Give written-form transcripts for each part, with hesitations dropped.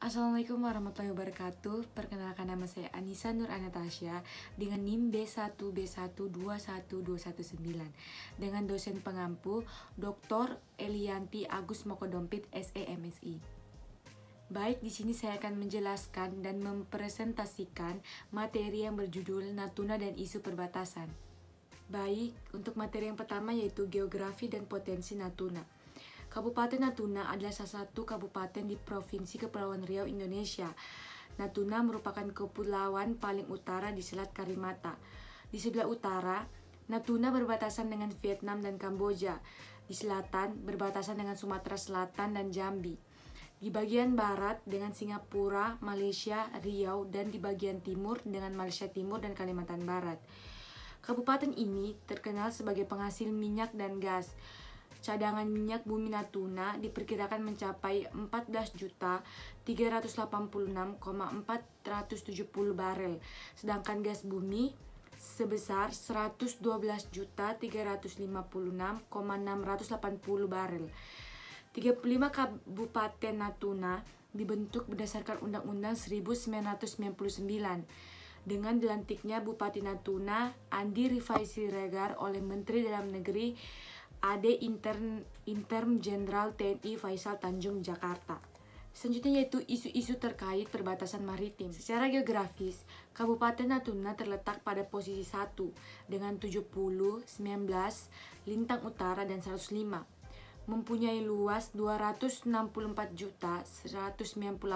Assalamualaikum warahmatullahi wabarakatuh. Perkenalkan, nama saya Anissa Nur Anastasia dengan NIM B1B1212119 dengan dosen pengampu Dr. Elianti Agus Mokodompit SEMSI. Baik, di sini saya akan menjelaskan dan mempresentasikan materi yang berjudul Natuna dan Isu Perbatasan. Baik, untuk materi yang pertama yaitu Geografi dan Potensi Natuna. Kabupaten Natuna adalah salah satu kabupaten di Provinsi Kepulauan Riau, Indonesia. Natuna merupakan kepulauan paling utara di Selat Karimata. Di sebelah utara, Natuna berbatasan dengan Vietnam dan Kamboja. Di selatan, berbatasan dengan Sumatera Selatan dan Jambi. Di bagian barat dengan Singapura, Malaysia, Riau, dan di bagian timur dengan Malaysia Timur dan Kalimantan Barat. Kabupaten ini terkenal sebagai penghasil minyak dan gas. Cadangan minyak bumi Natuna diperkirakan mencapai 14.386,470 barel, sedangkan gas bumi sebesar 112.356,680 barel. 35 Kabupaten Natuna dibentuk berdasarkan Undang-Undang 1999 dengan dilantiknya Bupati Natuna Andi Rifai Siregar oleh Menteri Dalam Negeri AD Interim Jenderal TNI Faisal Tanjung Jakarta. Selanjutnya yaitu isu-isu terkait perbatasan maritim. Secara geografis, Kabupaten Natuna terletak pada posisi 1 dengan 70, 19, lintang utara dan 105. Mempunyai luas 264.198,37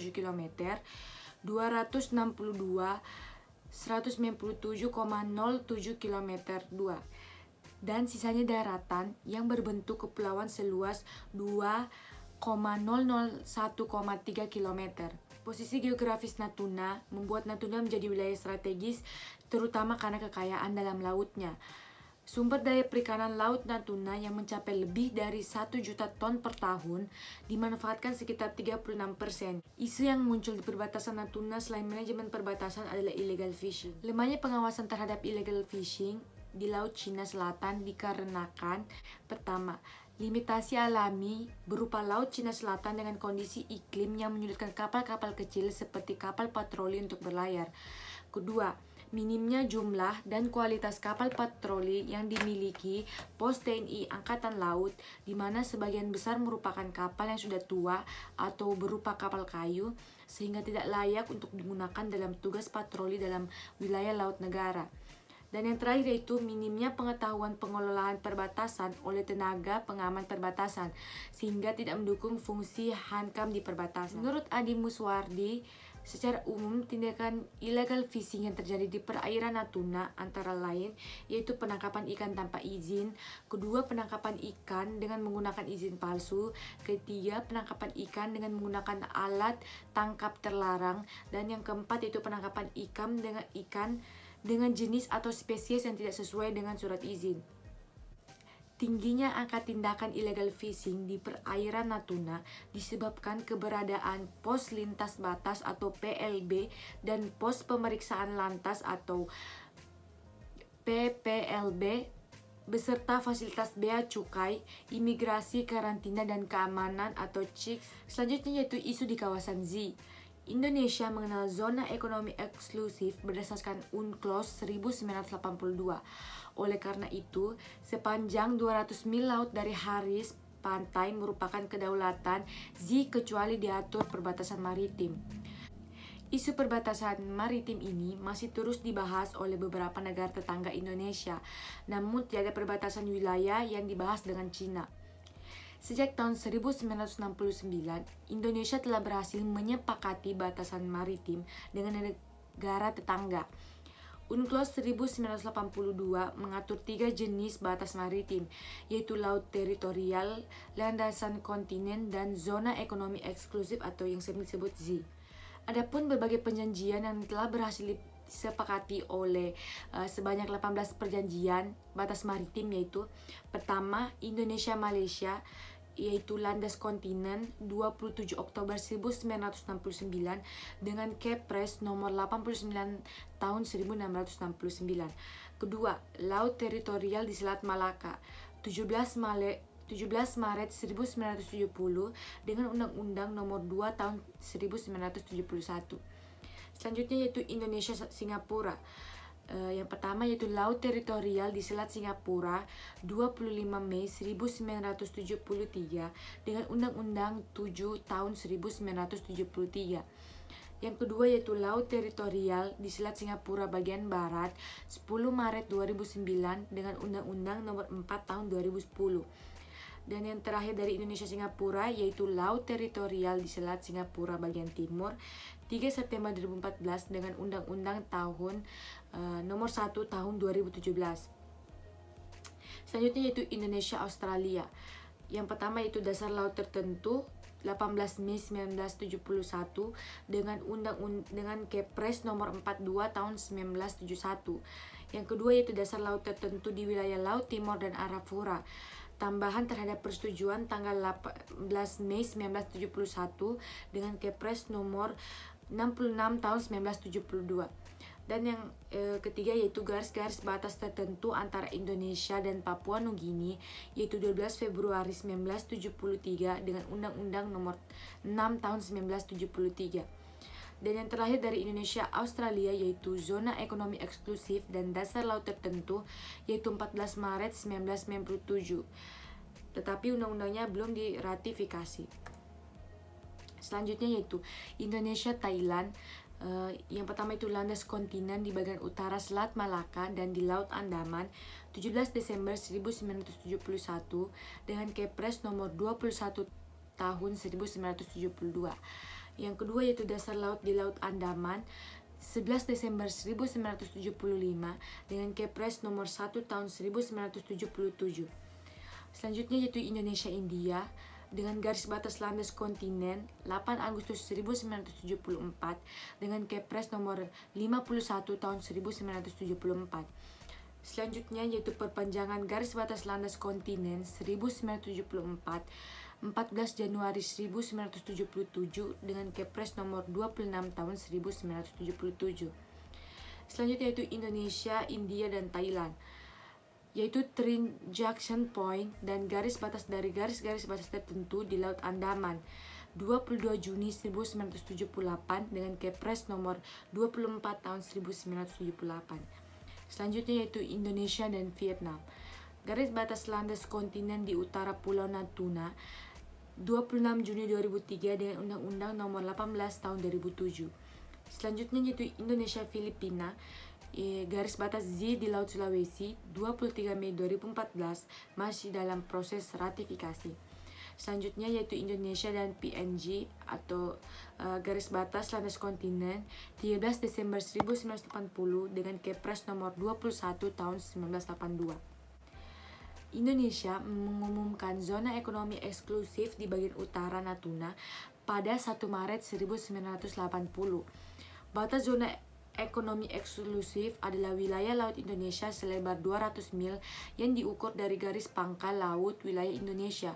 km, 262 197,07 km 2, dan sisanya daratan yang berbentuk kepulauan seluas 2,001,3 km. Posisi geografis Natuna membuat Natuna menjadi wilayah strategis terutama karena kekayaan dalam lautnya. Sumber daya perikanan laut Natuna yang mencapai lebih dari 1 juta ton per tahun dimanfaatkan sekitar 36%. Isu yang muncul di perbatasan Natuna selain manajemen perbatasan adalah illegal fishing. Lemahnya pengawasan terhadap illegal fishing di Laut Cina Selatan dikarenakan pertama, limitasi alami berupa Laut Cina Selatan dengan kondisi iklim yang menyulitkan kapal-kapal kecil seperti kapal patroli untuk berlayar. Kedua, minimnya jumlah dan kualitas kapal patroli yang dimiliki pos TNI Angkatan Laut, di mana sebagian besar merupakan kapal yang sudah tua atau berupa kapal kayu, sehingga tidak layak untuk digunakan dalam tugas patroli dalam wilayah laut negara. Dan yang terakhir yaitu minimnya pengetahuan pengelolaan perbatasan oleh tenaga pengaman perbatasan, sehingga tidak mendukung fungsi hankam di perbatasan. Menurut Adi Muswardi, secara umum tindakan illegal fishing yang terjadi di perairan Natuna antara lain yaitu penangkapan ikan tanpa izin, kedua penangkapan ikan dengan menggunakan izin palsu, ketiga penangkapan ikan dengan menggunakan alat tangkap terlarang, dan yang keempat yaitu penangkapan ikan dengan jenis atau spesies yang tidak sesuai dengan surat izin. Tingginya angka tindakan illegal fishing di perairan Natuna disebabkan keberadaan pos lintas batas atau PLB dan pos pemeriksaan lantas atau PPLB beserta fasilitas bea cukai, imigrasi, karantina, dan keamanan atau CIKS. Selanjutnya yaitu isu di kawasan Z. Indonesia mengenal zona ekonomi eksklusif berdasarkan UNCLOS 1982. Oleh karena itu, sepanjang 200 mil laut dari garis pantai merupakan kedaulatan Z kecuali diatur perbatasan maritim. Isu perbatasan maritim ini masih terus dibahas oleh beberapa negara tetangga Indonesia, namun tidak ada perbatasan wilayah yang dibahas dengan Cina. Sejak tahun 1969, Indonesia telah berhasil menyepakati batasan maritim dengan negara tetangga. UNCLOS 1982 mengatur 3 jenis batas maritim, yaitu laut teritorial, landasan kontinen, dan zona ekonomi eksklusif atau yang sering disebut Z. Adapun berbagai perjanjian yang telah berhasil disepakati oleh sebanyak 18 perjanjian batas maritim, yaitu pertama Indonesia-Malaysia, yaitu landas kontinen 27 Oktober 1969 dengan Kepres nomor 89 tahun 1669. Kedua, laut teritorial di Selat Malaka 17 17 Maret 1970 dengan Undang-Undang Nomor 2 Tahun 1971. Selanjutnya yaitu Indonesia Singapura. Yang pertama yaitu Laut Teritorial di Selat Singapura 25 Mei 1973 dengan Undang-Undang 7 Tahun 1973. Yang kedua yaitu Laut Teritorial di Selat Singapura bagian Barat 10 Maret 2009 dengan Undang-Undang Nomor 4 Tahun 2010. Dan yang terakhir dari Indonesia Singapura yaitu Laut Teritorial di Selat Singapura bagian Timur 3 September 2014 dengan Undang-Undang tahun Nomor 1 Tahun 2017. Selanjutnya yaitu Indonesia Australia. Yang pertama yaitu Dasar Laut Tertentu 18 Mei 1971 dengan Kepres Nomor 42 Tahun 1971. Yang kedua yaitu Dasar Laut Tertentu di wilayah Laut Timor dan Arafura. Tambahan terhadap persetujuan tanggal 18 Mei 1971 dengan Kepres Nomor 66 Tahun 1972. Dan yang ketiga yaitu garis-garis batas tertentu antara Indonesia dan Papua Nugini yaitu 12 Februari 1973 dengan Undang-Undang Nomor 6 Tahun 1973. Dan yang terakhir dari Indonesia Australia yaitu Zona Ekonomi Eksklusif dan Dasar Laut Tertentu yaitu 14 Maret 1997. Tetapi undang-undangnya belum diratifikasi. Selanjutnya yaitu Indonesia Thailand. Yang pertama itu landas kontinen di bagian utara Selat Malaka dan di Laut Andaman 17 Desember 1971 dengan Kepres Nomor 21 Tahun 1972. Yang kedua yaitu Dasar Laut di Laut Andaman 11 Desember 1975 dengan Kepres Nomor 1 Tahun 1977. Selanjutnya yaitu Indonesia India dengan garis batas landas kontinen 8 Agustus 1974 dengan Kepres Nomor 51 Tahun 1974. Selanjutnya yaitu perpanjangan garis batas landas kontinen 1974 14 Januari 1977 dengan Kepres Nomor 26 Tahun 1977. Selanjutnya yaitu Indonesia, India, dan Thailand yaitu Transaction Point dan garis batas dari garis-garis batas tertentu di Laut Andaman 22 Juni 1978 dengan Kepres Nomor 24 Tahun 1978. Selanjutnya yaitu Indonesia dan Vietnam. Garis batas landas kontinen di utara Pulau Natuna 26 Juni 2003 dengan Undang-Undang Nomor 18 Tahun 2007. Selanjutnya yaitu Indonesia Filipina. Garis batas Z di Laut Sulawesi 23 Mei 2014 masih dalam proses ratifikasi. Selanjutnya yaitu Indonesia dan PNG atau garis batas landas kontinen 13 Desember 1980 dengan Kepres Nomor 21 Tahun 1982. Indonesia mengumumkan zona ekonomi eksklusif di bagian utara Natuna pada 1 Maret 1980. Batas zona ekonomi eksklusif adalah wilayah laut Indonesia selebar 200 mil yang diukur dari garis pangkal laut wilayah Indonesia.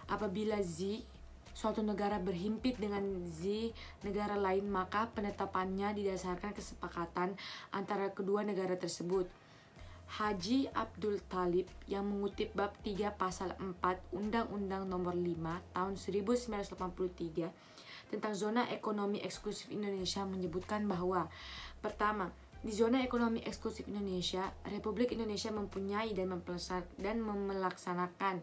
Apabila Z suatu negara berhimpit dengan Z negara lain, maka penetapannya didasarkan kesepakatan antara kedua negara tersebut. Haji Abdul Thalib yang mengutip bab 3 pasal 4 Undang-Undang Nomor 5 Tahun 1983 tentang zona ekonomi eksklusif Indonesia menyebutkan bahwa pertama, di zona ekonomi eksklusif Indonesia, Republik Indonesia mempunyai dan melaksanakan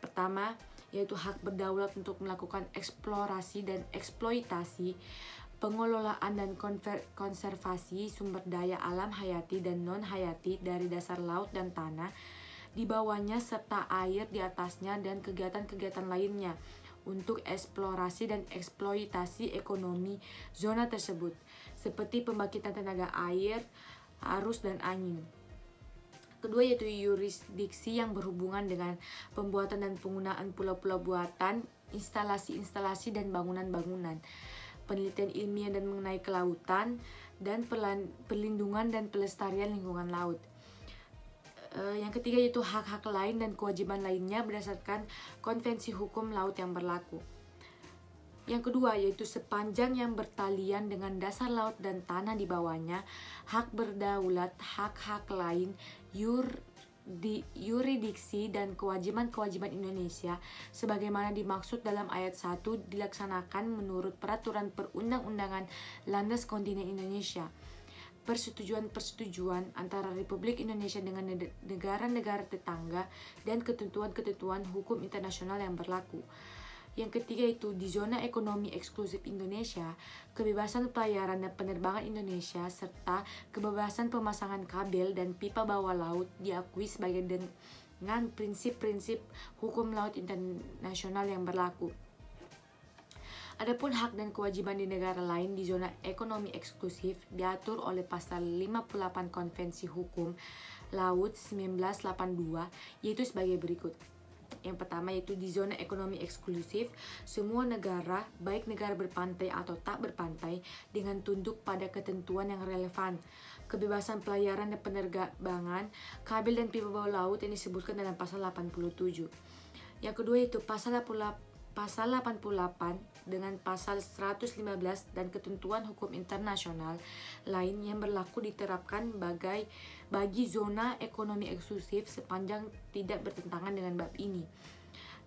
pertama, yaitu hak berdaulat untuk melakukan eksplorasi dan eksploitasi, pengelolaan dan konservasi sumber daya alam hayati dan non-hayati dari dasar laut dan tanah di bawahnya serta air di atasnya dan kegiatan-kegiatan lainnya untuk eksplorasi dan eksploitasi ekonomi zona tersebut, seperti pembangkitan tenaga air, arus, dan angin. Kedua yaitu yurisdiksi yang berhubungan dengan pembuatan dan penggunaan pulau-pulau buatan, instalasi-instalasi dan bangunan-bangunan, penelitian ilmiah dan mengenai kelautan, dan perlindungan dan pelestarian lingkungan laut. Yang ketiga yaitu hak-hak lain dan kewajiban lainnya berdasarkan konvensi hukum laut yang berlaku. Yang kedua yaitu sepanjang yang bertalian dengan dasar laut dan tanah di bawahnya, hak berdaulat, hak-hak lain, di yurisdiksi dan kewajiban-kewajiban Indonesia sebagaimana dimaksud dalam ayat 1 dilaksanakan menurut peraturan perundang-undangan landas kontinen Indonesia, persetujuan-persetujuan antara Republik Indonesia dengan negara-negara tetangga, dan ketentuan-ketentuan hukum internasional yang berlaku. Yang ketiga itu di zona ekonomi eksklusif Indonesia, kebebasan pelayaran dan penerbangan Indonesia serta kebebasan pemasangan kabel dan pipa bawah laut diakui sebagai dengan prinsip-prinsip hukum laut internasional yang berlaku. Adapun hak dan kewajiban di negara lain di zona ekonomi eksklusif diatur oleh pasal 58 Konvensi Hukum Laut 1982, yaitu sebagai berikut. Yang pertama yaitu di zona ekonomi eksklusif, semua negara, baik negara berpantai atau tak berpantai, dengan tunduk pada ketentuan yang relevan, kebebasan pelayaran dan penerbangan, kabel dan pipa bawah laut yang disebutkan dalam pasal 87. Yang kedua yaitu pasal 88 dengan pasal 115 dan ketentuan hukum internasional lain yang berlaku diterapkan bagi zona ekonomi eksklusif sepanjang tidak bertentangan dengan bab ini.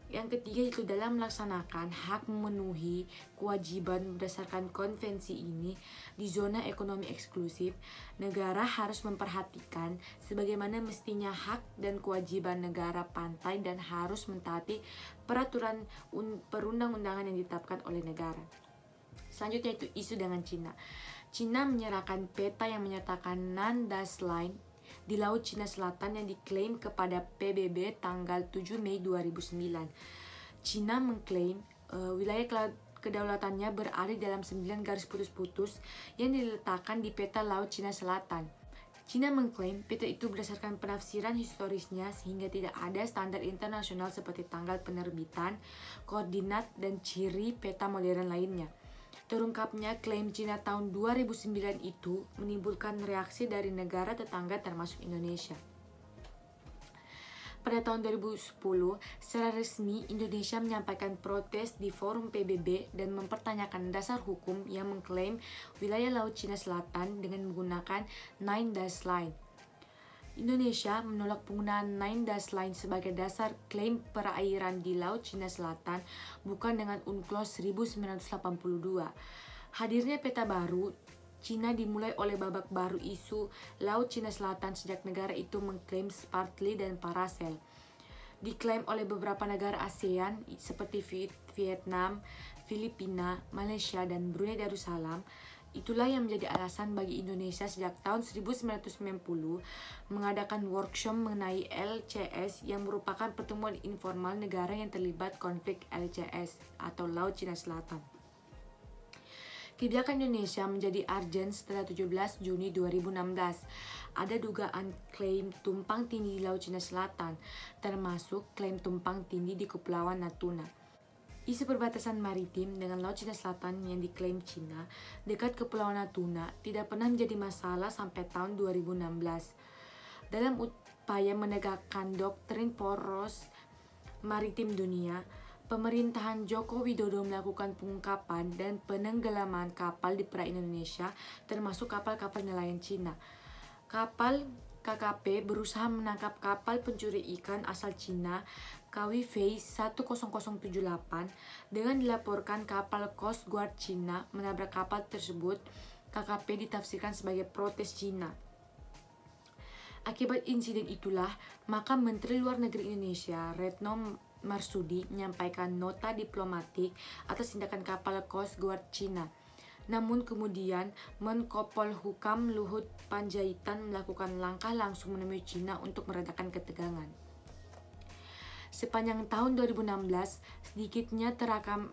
Yang ketiga itu dalam melaksanakan hak memenuhi kewajiban berdasarkan konvensi ini di zona ekonomi eksklusif, negara harus memperhatikan sebagaimana mestinya hak dan kewajiban negara pantai dan harus mentaati peraturan perundang-undangan yang ditetapkan oleh negara. Selanjutnya itu isu dengan Cina. Cina menyerahkan peta yang menyatakan non-dust line di Laut Cina Selatan yang diklaim kepada PBB tanggal 7 Mei 2009. Cina mengklaim wilayah kedaulatannya berada dalam 9 garis putus-putus yang diletakkan di peta Laut Cina Selatan. Cina mengklaim peta itu berdasarkan penafsiran historisnya sehingga tidak ada standar internasional seperti tanggal penerbitan, koordinat, dan ciri peta modern lainnya. Terungkapnya klaim Cina tahun 2009 itu menimbulkan reaksi dari negara tetangga termasuk Indonesia. Pada tahun 2010, secara resmi Indonesia menyampaikan protes di forum PBB dan mempertanyakan dasar hukum yang mengklaim wilayah Laut Cina Selatan dengan menggunakan Nine Dash Line. Indonesia menolak penggunaan Nine Dash Line sebagai dasar klaim perairan di Laut Cina Selatan bukan dengan UNCLOS 1982. Hadirnya peta baru Cina dimulai oleh babak baru isu Laut Cina Selatan sejak negara itu mengklaim Spratly dan Paracel. Diklaim oleh beberapa negara ASEAN seperti Vietnam, Filipina, Malaysia, dan Brunei Darussalam. Itulah yang menjadi alasan bagi Indonesia sejak tahun 1990 mengadakan workshop mengenai LCS yang merupakan pertemuan informal negara yang terlibat konflik LCS atau Laut Cina Selatan. Kebijakan Indonesia menjadi urgent setelah 17 Juni 2016. Ada dugaan klaim tumpang tindih di Laut Cina Selatan, termasuk klaim tumpang tindih di Kepulauan Natuna. Isu perbatasan maritim dengan Laut Cina Selatan yang diklaim Cina dekat Kepulauan Natuna tidak pernah menjadi masalah sampai tahun 2016. Dalam upaya menegakkan doktrin poros maritim dunia, pemerintahan Joko Widodo melakukan pengungkapan dan penenggelaman kapal di perairan Indonesia, termasuk kapal-kapal nelayan Cina. Kapal KKP berusaha menangkap kapal pencuri ikan asal Cina KWFei 10078 dengan dilaporkan kapal Coast Guard Cina menabrak kapal tersebut. KKP ditafsirkan sebagai protes Cina. Akibat insiden itulah, maka Menteri Luar Negeri Indonesia Retno Marsudi menyampaikan nota diplomatik atas tindakan kapal Coast Guard Cina. Namun kemudian Menko Polhukam Luhut Panjaitan melakukan langkah langsung menemui Cina untuk meredakan ketegangan. Sepanjang tahun 2016, sedikitnya terekam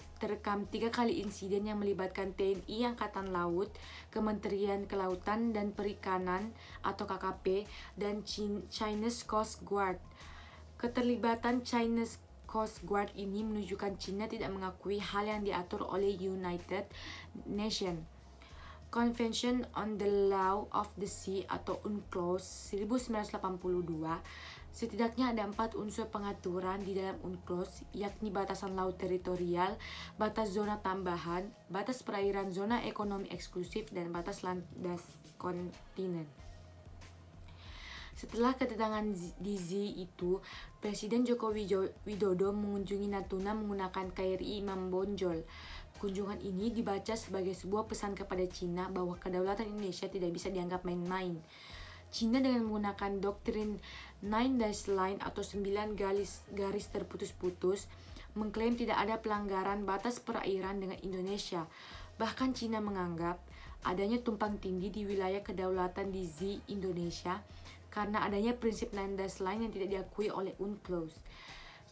3 kali insiden yang melibatkan TNI Angkatan Laut, Kementerian Kelautan dan Perikanan atau KKP, dan Chinese Coast Guard. Keterlibatan Chinese Coast Guard ini menunjukkan Cina tidak mengakui hal yang diatur oleh United Nations. Convention on the Law of the Sea atau UNCLOS 1982, setidaknya ada 4 unsur pengaturan di dalam UNCLOS, yakni batasan laut teritorial, batas zona tambahan, batas perairan zona ekonomi eksklusif, dan batas landas kontinen. Setelah kedatangan di Z itu, Presiden Joko Widodo mengunjungi Natuna menggunakan KRI Imam Bonjol. Kunjungan ini dibaca sebagai sebuah pesan kepada Cina bahwa kedaulatan Indonesia tidak bisa dianggap main-main. Cina dengan menggunakan doktrin Nine Dash Line atau 9 garis terputus-putus mengklaim tidak ada pelanggaran batas perairan dengan Indonesia. Bahkan Cina menganggap adanya tumpang tindih di wilayah kedaulatan di Z Indonesia karena adanya prinsip Nine Dash Line yang tidak diakui oleh UNCLOS.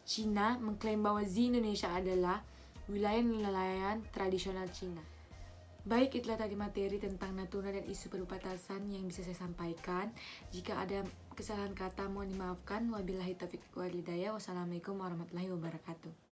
Cina mengklaim bahwa Z Indonesia adalah wilayah nelayan tradisional Cina. Baik, itulah tadi materi tentang Natuna dan isu perbatasan yang bisa saya sampaikan. Jika ada kesalahan kata mohon dimaafkan. Wabillahi taufiq wal hidayah. Wassalamualaikum warahmatullahi wabarakatuh.